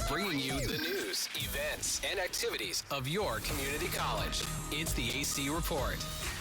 bringing you the news, events, and activities of your community college. It's the AC Report.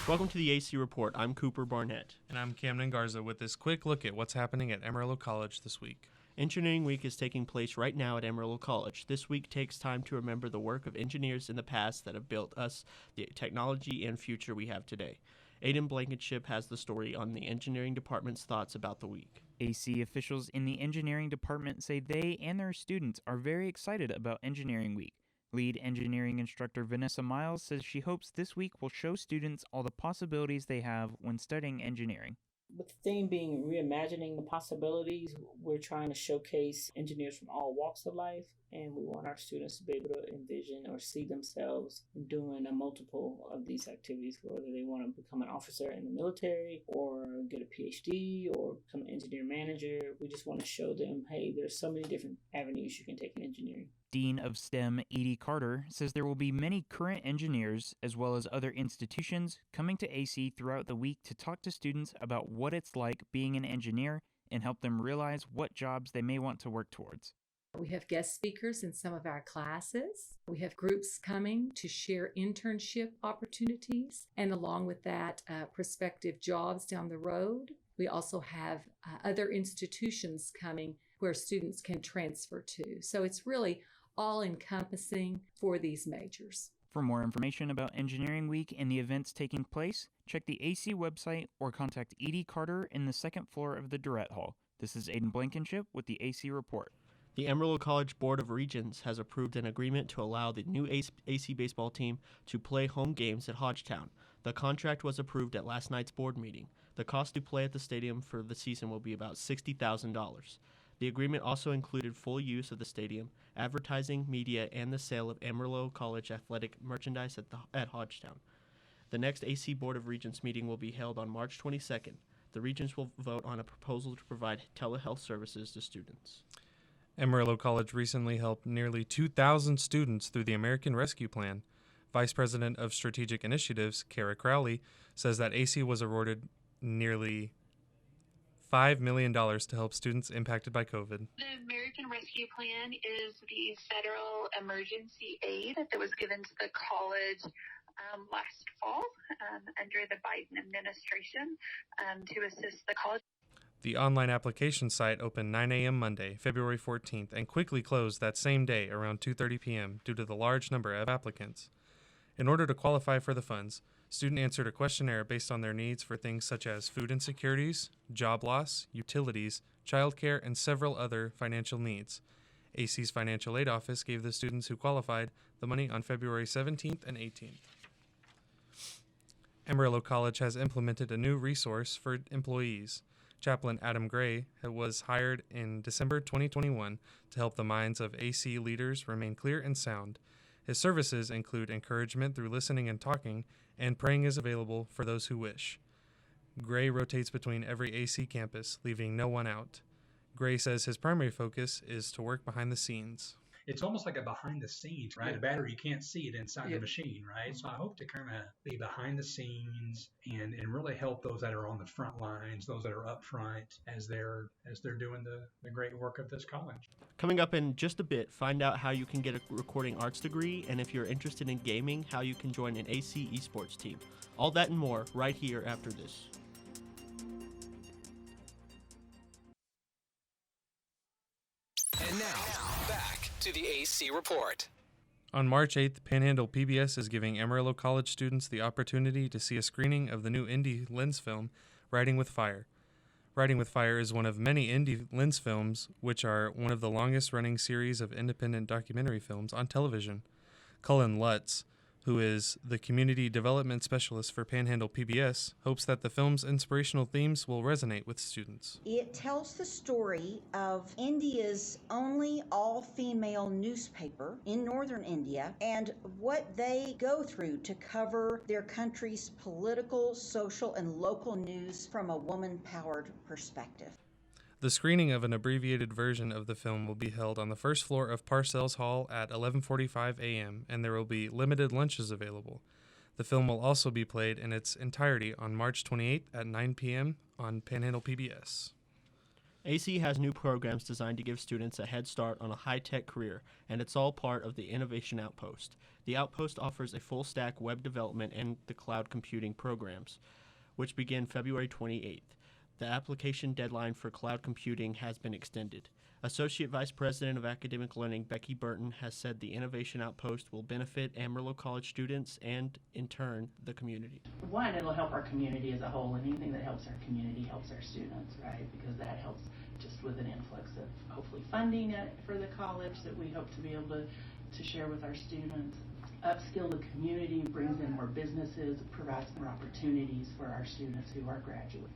Welcome to the AC Report. I'm Cooper Barnett. And I'm Camden Garza with this quick look at what's happening at Amarillo College this week. Engineering Week is taking place right now at Amarillo College. This week takes time to remember the work of engineers in the past that have built us the technology and future we have today. Aiden Blankenship has the story on the engineering department's thoughts about the week. AC officials in the engineering department say they and their students are very excited about Engineering Week. Lead engineering instructor Vanessa Miles says she hopes this week will show students all the possibilities they have when studying engineering. With the theme being reimagining the possibilities, we're trying to showcase engineers from all walks of life, and we want our students to be able to envision or see themselves doing a multiple of these activities, whether they want to become an officer in the military or get a PhD or become an engineer manager. We just want to show them, hey, there's so many different avenues you can take in engineering. Dean of STEM Edie Carter says there will be many current engineers as well as other institutions coming to AC throughout the week to talk to students about what it's like being an engineer and help them realize what jobs they may want to work towards. We have guest speakers in some of our classes. We have groups coming to share internship opportunities and along with that, prospective jobs down the road. We also have other institutions coming where students can transfer to. So it's really all-encompassing for these majors. For more information about Engineering Week and the events taking place, check the AC website or contact Edie Carter in the second floor of the Durrett Hall. This is Aiden Blankenship with the AC Report. The Amarillo College Board of Regents has approved an agreement to allow the new AC baseball team to play home games at Hodgetown. The contract was approved at last night's board meeting. The cost to play at the stadium for the season will be about $60,000. The agreement also included full use of the stadium, advertising, media, and the sale of Amarillo College athletic merchandise at Hodgetown. The next AC Board of Regents meeting will be held on March 22nd. The Regents will vote on a proposal to provide telehealth services to students. Amarillo College recently helped nearly 2,000 students through the American Rescue Plan. Vice President of Strategic Initiatives, Kara Crowley, says that AC was awarded nearly $5 million to help students impacted by COVID. The American Rescue Plan is the federal emergency aid that was given to the college last fall under the Biden administration to assist the college. The online application site opened 9 a.m. Monday, February 14th, and quickly closed that same day around 2:30 p.m. due to the large number of applicants. In order to qualify for the funds, students answered a questionnaire based on their needs for things such as food insecurities, job loss, utilities, childcare, and several other financial needs. AC's Financial Aid Office gave the students who qualified the money on February 17th and 18th. Amarillo College has implemented a new resource for employees. Chaplain Adam Gray was hired in December 2021 to help the minds of AC leaders remain clear and sound. His services include encouragement through listening and talking, and praying is available for those who wish. Gray rotates between every AC campus, leaving no one out. Gray says his primary focus is to work behind the scenes. It's almost like a behind the scenes, right? A battery, you can't see it inside the machine, right? So I hope to kind of be behind the scenes and really help those that are on the front lines, those that are up front as they're doing the great work of this college. Coming up in just a bit, find out how you can get a recording arts degree, and if you're interested in gaming, how you can join an AC esports team. All that and more right here after this. And now, back to the AC Report. On March 8th, Panhandle PBS is giving Amarillo College students the opportunity to see a screening of the new indie lens film, Riding with Fire. Riding with Fire is one of many indie lens films, which are one of the longest-running series of independent documentary films on television. Cullen Lutz, who is the Community Development Specialist for Panhandle PBS, hopes that the film's inspirational themes will resonate with students. It tells the story of India's only all-female newspaper in northern India and what they go through to cover their country's political, social, and local news from a woman-powered perspective. The screening of an abbreviated version of the film will be held on the first floor of Parcells Hall at 11:45 a.m., and there will be limited lunches available. The film will also be played in its entirety on March 28th at 9 p.m. on Panhandle PBS. AC has new programs designed to give students a head start on a high-tech career, and it's all part of the Innovation Outpost. The Outpost offers a full-stack web development and the cloud computing programs, which begin February 28th. The application deadline for cloud computing has been extended. Associate Vice President of Academic Learning Becky Burton has said the Innovation Outpost will benefit Amarillo College students and, in turn, the community. One, it'll help our community as a whole, and anything that helps our community helps our students, right? Because that helps just with an influx of hopefully funding for the college that we hope to be able to share with our students. Upskill the community, brings in more businesses, provides more opportunities for our students who are graduating.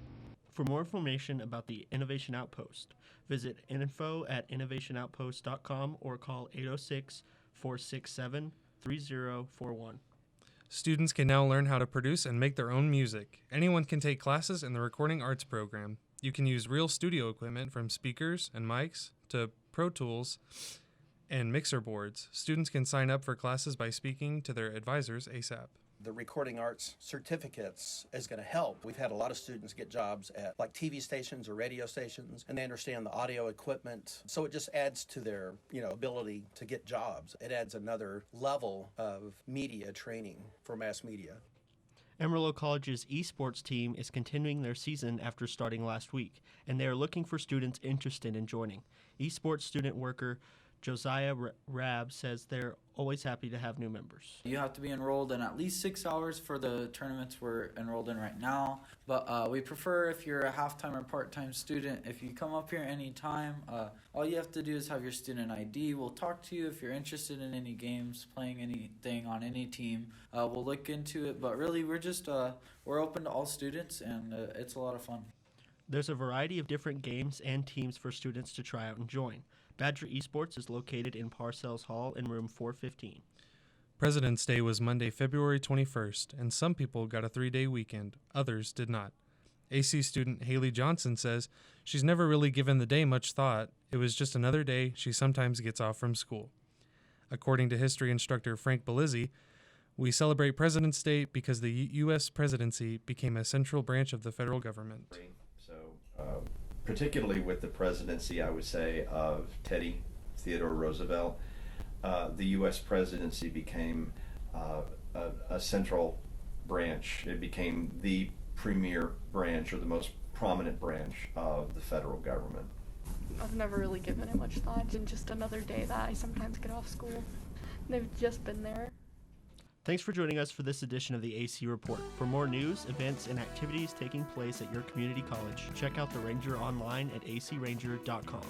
For more information about the Innovation Outpost, visit info@innovationoutpost.com or call 806-467-3041. Students can now learn how to produce and make their own music. Anyone can take classes in the Recording Arts program. You can use real studio equipment from speakers and mics to Pro Tools and mixer boards. Students can sign up for classes by speaking to their advisors ASAP. The Recording Arts certificates is going to help. We've had a lot of students get jobs at like TV stations or radio stations, and they understand the audio equipment. So it just adds to their, ability to get jobs. It adds another level of media training for mass media. Amarillo College's esports team is continuing their season after starting last week, and they are looking for students interested in joining. Esports student worker Josiah Rab says they're always happy to have new members. You have to be enrolled in at least 6 hours for the tournaments we're enrolled in right now, but we prefer if you're a half-time or part-time student. If you come up here anytime, all you have to do is have your student ID. We'll talk to you if you're interested in any games, playing anything on any team. We'll look into it, but really we're open to all students, and it's a lot of fun. There's a variety of different games and teams for students to try out and join. Badger Esports is located in Parcells Hall in room 415. President's Day was Monday, February 21st, and some people got a 3-day weekend. Others did not. AC student Haley Johnson says she's never really given the day much thought. It was just another day she sometimes gets off from school. According to history instructor Frank Belizzi, we celebrate President's Day because the U.S. presidency became a central branch of the federal government. So, particularly with the presidency, I would say, of Teddy Theodore Roosevelt, the U.S. presidency became a central branch. It became the premier branch or the most prominent branch of the federal government. I've never really given it much thought, and just another day that I sometimes get off school. They've just been there. Thanks for joining us for this edition of the AC Report. For more news, events, and activities taking place at your community college, check out the Ranger online at acranger.com.